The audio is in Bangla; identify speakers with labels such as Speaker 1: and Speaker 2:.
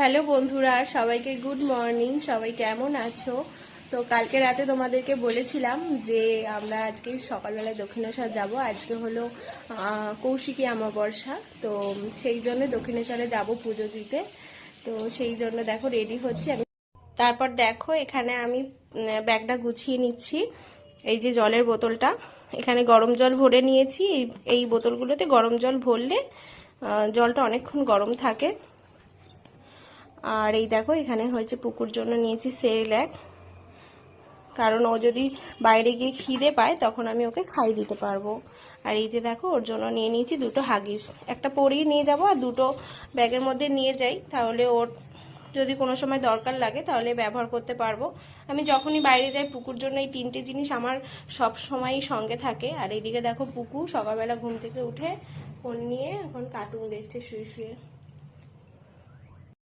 Speaker 1: হ্যালো বন্ধুরা, সবাইকে গুড মর্নিং। সবাই কেমন আছো? তো কালকে রাতে তোমাদেরকে বলেছিলাম যে আমরা আজকে সকালবেলায় দক্ষিণেশ্বর যাব। আজকে হলো কৌশিকী অমাবস্যা, তো সেই জন্য দক্ষিণেশ্বরে যাব পুজো দিতে। তো সেই জন্য দেখো রেডি হচ্ছি আমি। তারপর দেখো এখানে আমি ব্যাগটা গুছিয়ে নিচ্ছি। এই যে জলের বোতলটা, এখানে গরম জল ভরে নিয়েছি। এই বোতলগুলোতে গরম জল ভরলে জলটা অনেকক্ষণ গরম থাকে। আর এই দেখো এখানে হয়েছে পুকুর জন্য নিয়েছি সেরেল্যাক, কারণ ও যদি বাইরে গিয়ে খিদে পায় তখন আমি ওকে খাইয়ে দিতে পারবো। আর এই যে দেখো ওর জন্য নিয়ে নিয়েছি দুটো হাগিস, একটা পরেই নিয়ে যাব আর দুটো ব্যাগের মধ্যে নিয়ে যাই, তাহলে ওর যদি কোনো সময় দরকার লাগে তাহলে ব্যবহার করতে পারবো। আমি যখনই বাইরে যাই পুকুর জন্য এই তিনটে জিনিস আমার সব সময়ই সঙ্গে থাকে। আর এইদিকে দেখো পুকু সকালবেলা ঘুম থেকে উঠে ফোন নিয়ে এখন কার্টুন দেখছে শুয়ে শুয়ে।